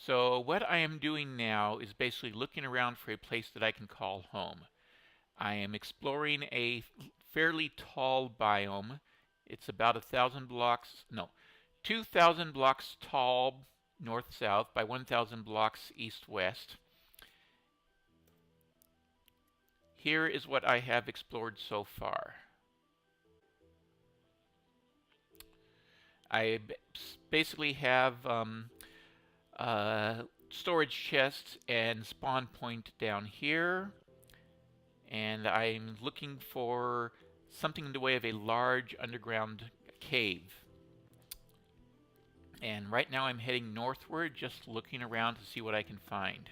So what I am doing now is basically looking around for a place that I can call home. I am exploring a fairly tall biome. It's about 2,000 blocks tall north-south by 1,000 blocks east-west. Here is what I have explored so far. I basically have storage chests and spawn point down here, and I'm looking for something in the way of a large underground cave. And right now I'm heading northward, just looking around to see what I can find.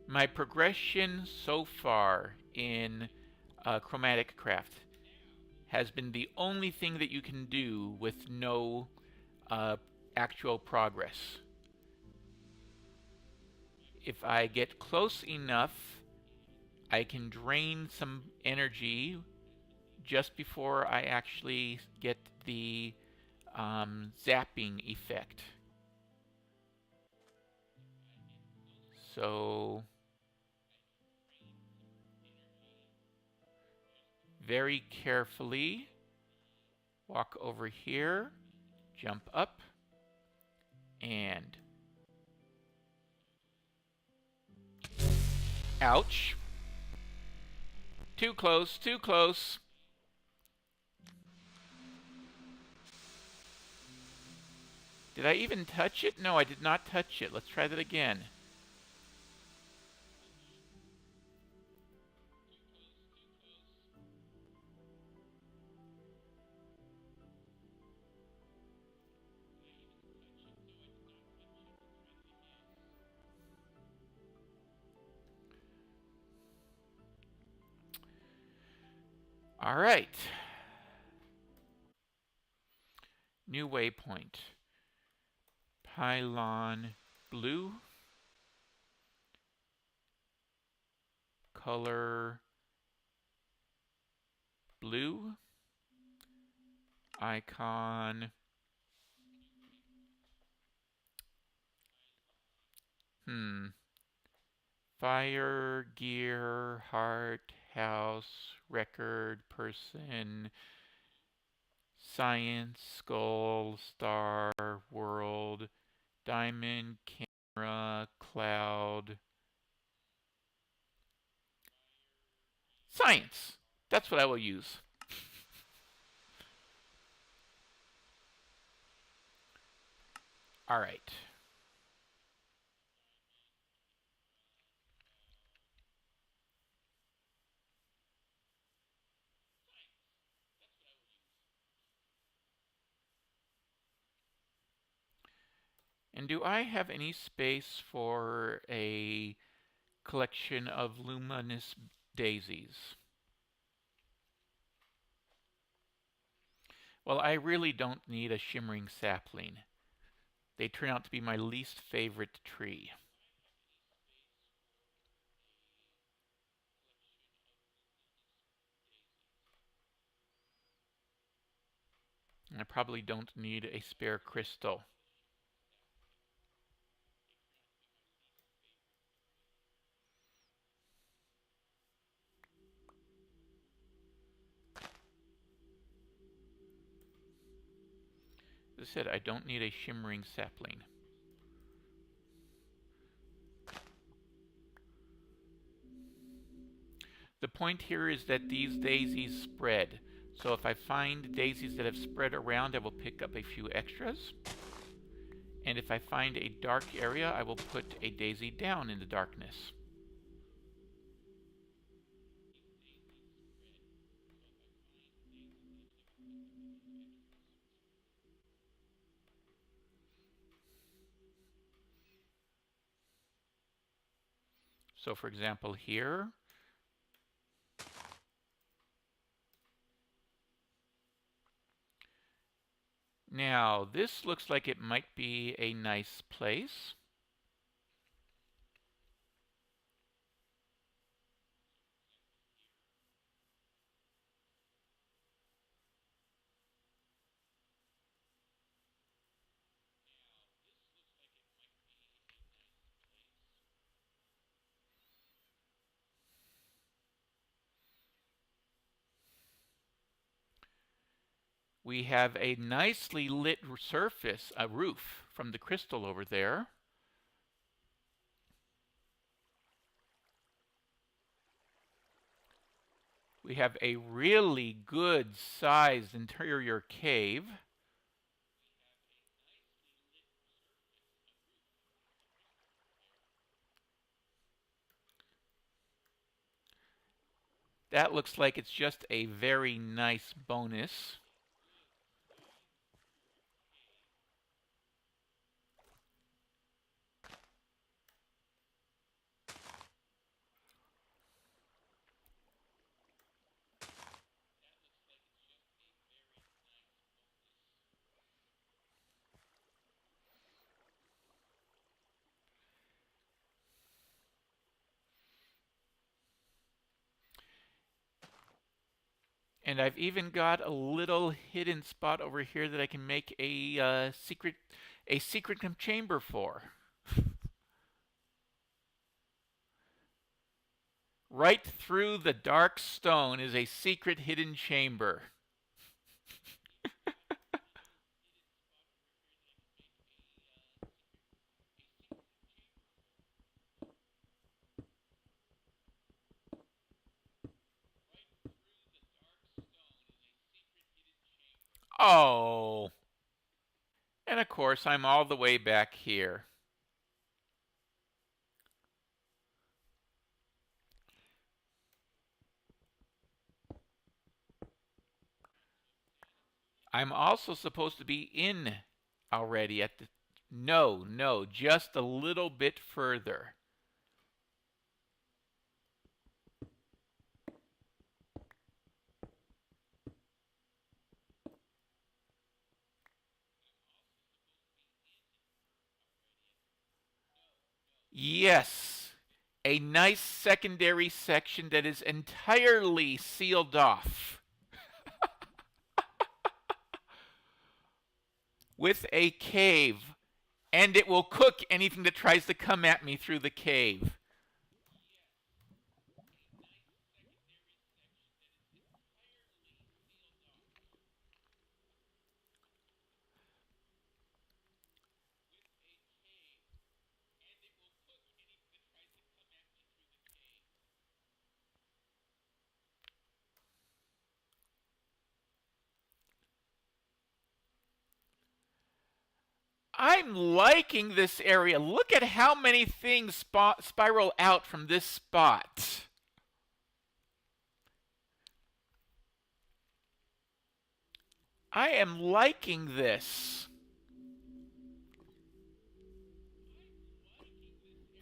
My progression so far in chromatic craft has been the only thing that you can do with no actual progress. If I get close enough, I can drain some energy just before I actually get the zapping effect. So very carefully walk over here, jump up, and ouch. Too close, too close. Did I even touch it? No, I did not touch it. Let's try that again. All right. New waypoint. Pylon blue. Color blue. Icon. Fire, gear, heart, house, record, person, science, skull, star, world, diamond, camera, cloud. Science! That's what I will use. All right. And do I have any space for a collection of luminous daisies? Well, I really don't need a shimmering sapling. They turn out to be my least favorite tree. I probably don't need a spare crystal. As I said, I don't need a shimmering sapling. The point here is that these daisies spread. So if I find daisies that have spread around, I will pick up a few extras. And if I find a dark area, I will put a daisy down in the darkness. So for example here, now this looks like it might be a nice place. We have a nicely lit surface, a roof from the crystal over there. We have a really good sized interior cave. That looks like it's just a very nice bonus. And I've even got a little hidden spot over here that I can make a secret chamber for. Right through the dark stone is a secret hidden chamber. Oh. And of course, I'm all the way back here. I'm also supposed to be in already at the... No, just a little bit further. Yes, a nice secondary section that is entirely sealed off with a cave, and it will cook anything that tries to come at me through the cave. I'm liking this area. Look at how many things spiral out from this spot. I am liking this.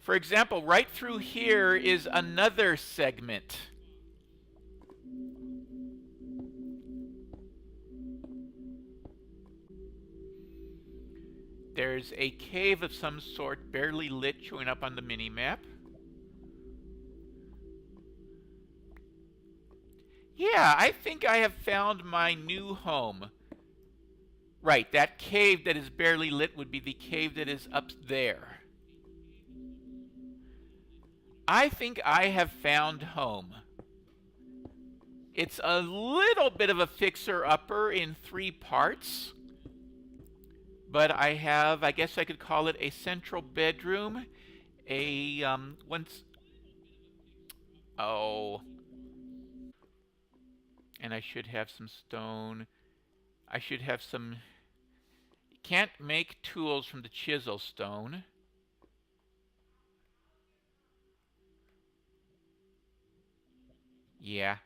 For example, right through here is another segment. There's a cave of some sort, barely lit, showing up on the mini-map. Yeah, I think I have found my new home. Right, that cave that is barely lit would be the cave that is up there. I think I have found home. It's a little bit of a fixer-upper in 3 parts. But I have, I guess I could call it a central bedroom. Oh. And I should have some stone. I should have some... Can't make tools from the chisel stone. Yeah.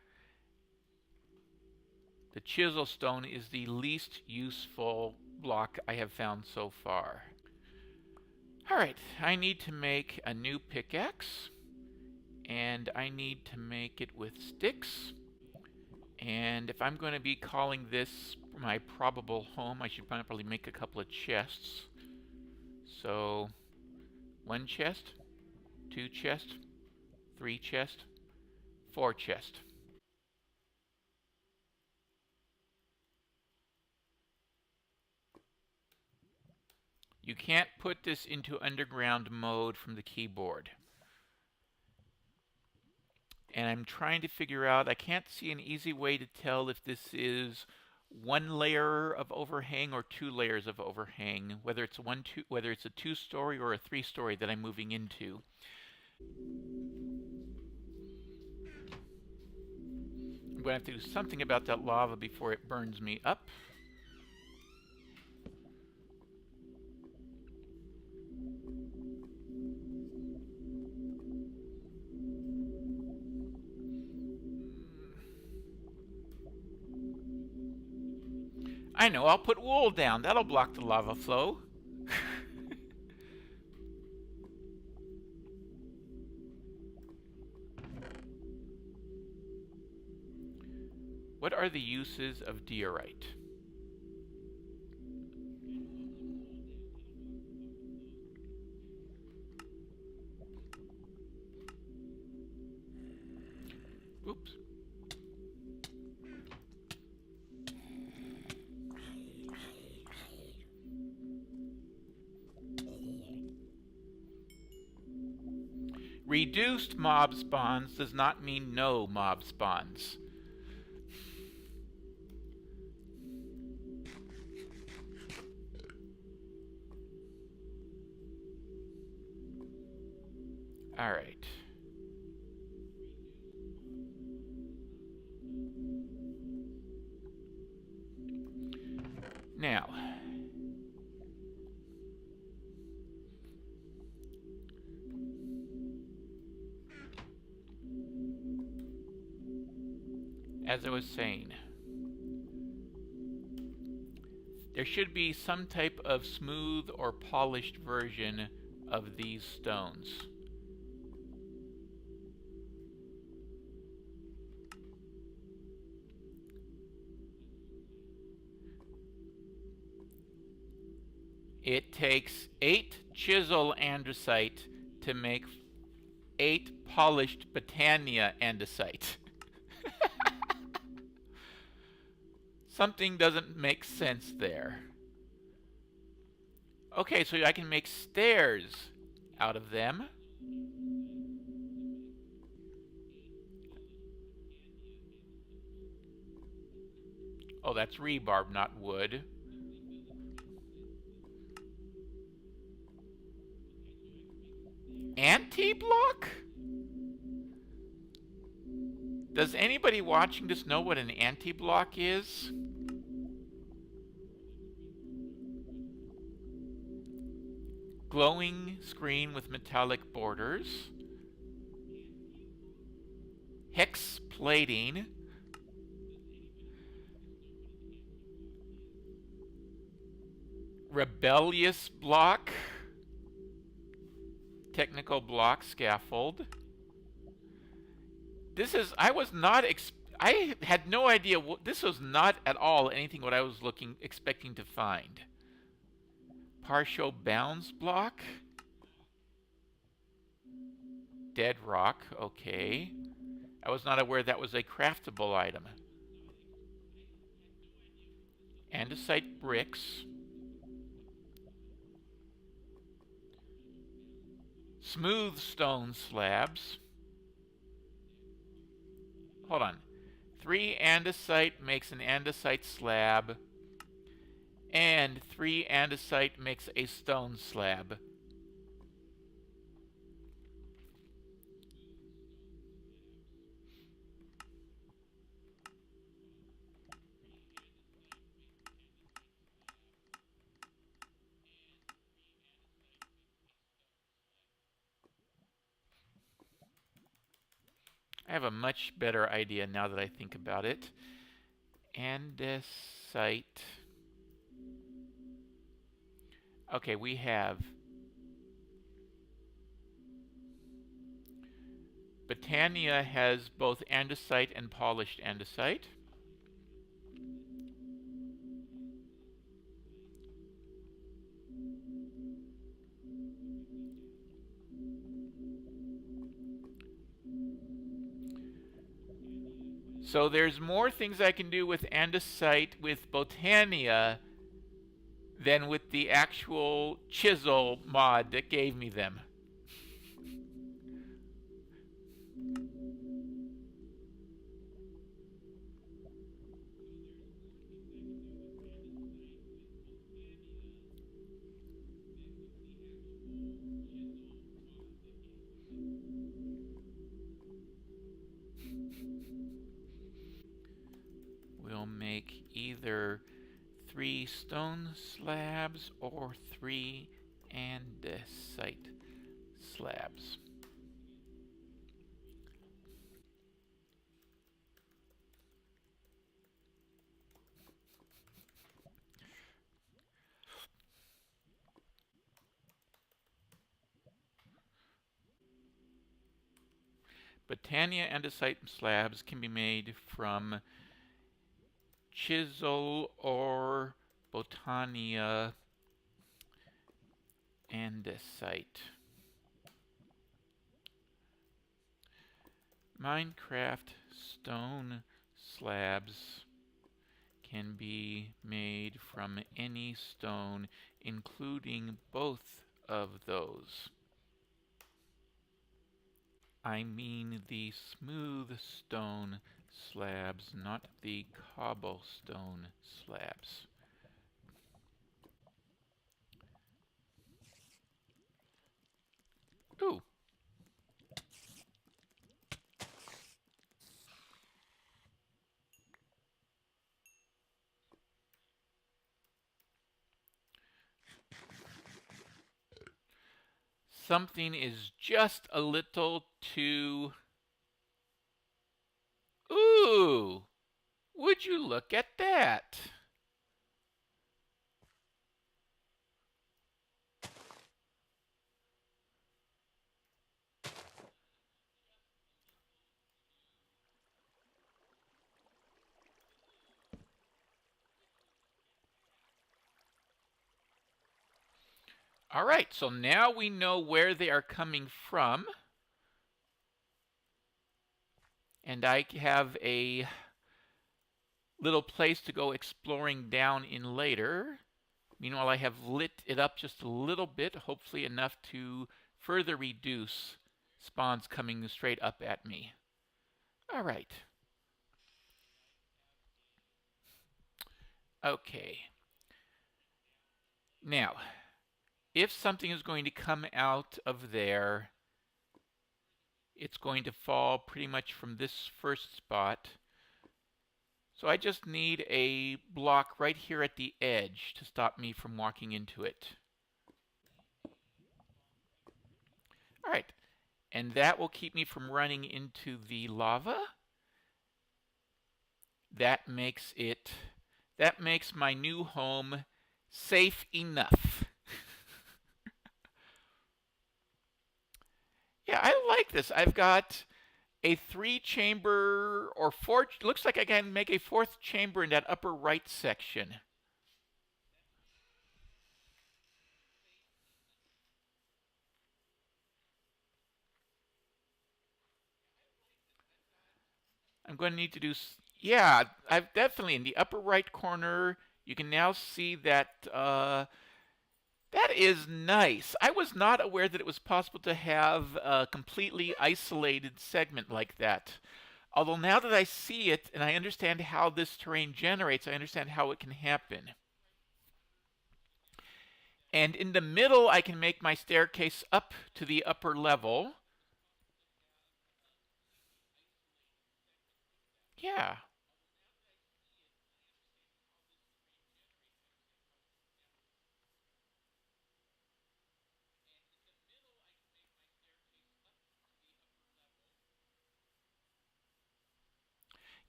The chisel stone is the least useful block I have found so far. Alright, I need to make a new pickaxe. And I need to make it with sticks. And if I'm going to be calling this my probable home, I should probably make a couple of chests. So, 1 chest, 2 chest, 3 chest, 4 chest. You can't put this into underground mode from the keyboard. And I'm trying to figure out, I can't see an easy way to tell if this is one layer of overhang or 2 layers of overhang, whether it's a 2-story or a 3-story that I'm moving into. I'm going to have to do something about that lava before it burns me up. I know, I'll put wool down. That'll block the lava flow. What are the uses of diorite? Oops. Reduced mob spawns does not mean no mob spawns. All right. Now, as I was saying, there should be some type of smooth or polished version of these stones. It takes 8 chisel andesite to make 8 polished Britannia andesite. Something doesn't make sense there. Okay, so I can make stairs out of them. Oh, that's rebarb, not wood. Anti-block? Does anybody watching this know what an anti-block is? Glowing screen with metallic borders. Hex plating. Rebellious block. Technical block scaffold. This is, I had no idea this was not at all anything what I was expecting to find. Partial bounds block. Dead rock, okay. I was not aware that was a craftable item. Andesite bricks. Smooth stone slabs. Hold on. 3 andesite makes an andesite slab. And 3 andesite makes a stone slab. I have a much better idea now that I think about it. Andesite. Okay, we have Britannia has both andesite and polished andesite. So there's more things I can do with andesite with Britannia than with the actual chisel mod that gave me them. will make either 3 stone slabs or 3 andesite slabs. Botania andesite slabs can be made from chisel or Botania andesite. Minecraft stone slabs can be made from any stone, including both of those. I mean the smooth stone slabs, not the cobblestone slabs. Ooh. Something is just a little too... Ooh! Would you look at that? All right, so now we know where they are coming from. And I have a little place to go exploring down in later. Meanwhile, I have lit it up just a little bit, hopefully enough to further reduce spawns coming straight up at me. All right. Okay. Now, if something is going to come out of there, it's going to fall pretty much from this first spot. So I just need a block right here at the edge to stop me from walking into it. All right, and that will keep me from running into the lava. That makes my new home safe enough. Yeah, I like this. I've got a 3-chamber or 4, looks like I can make a 4th chamber in that upper right section. I'm going to need to do, yeah, I've definitely in the upper right corner, you can now see that that is nice. I was not aware that it was possible to have a completely isolated segment like that. Although now that I see it and I understand how this terrain generates, I understand how it can happen. And in the middle, I can make my staircase up to the upper level. Yeah.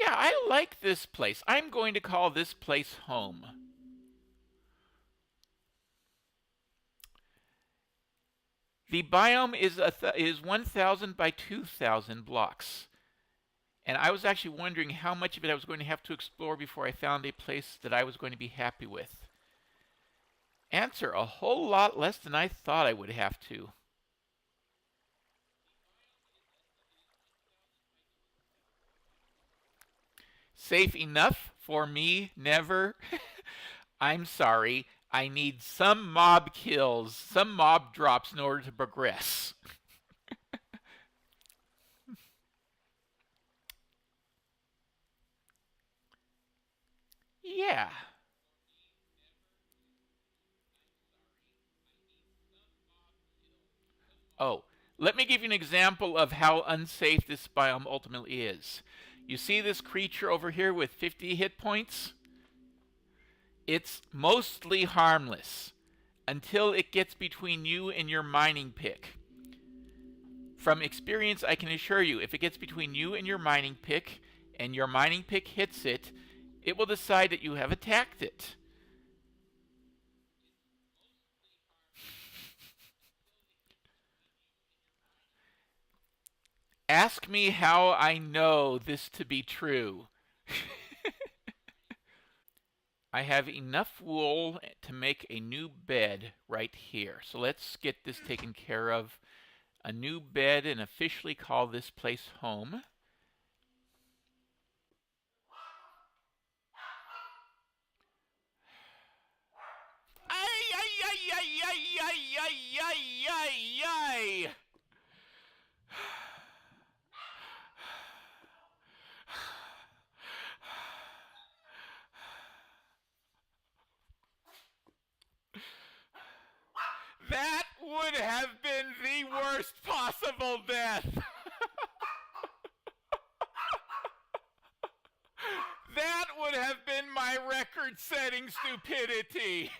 Yeah, I like this place. I'm going to call this place home. The biome is 1,000 by 2,000 blocks. And I was actually wondering how much of it I was going to have to explore before I found a place that I was going to be happy with. Answer: a whole lot less than I thought I would have to. Safe enough for me? Never. I'm sorry. I need some mob kills, some mob drops in order to progress. Yeah. Oh, let me give you an example of how unsafe this biome ultimately is. You see this creature over here with 50 hit points? It's mostly harmless until it gets between you and your mining pick. From experience, I can assure you, if it gets between you and your mining pick, and your mining pick hits it, it will decide that you have attacked it. Ask me how I know this to be true. I have enough wool to make a new bed right here. So let's get this taken care of. A new bed, and officially call this place home. Ay, ay, ay, ay, ay, ay, ay, ay, ay, ay. That would have been the worst possible death. That would have been my record-setting stupidity.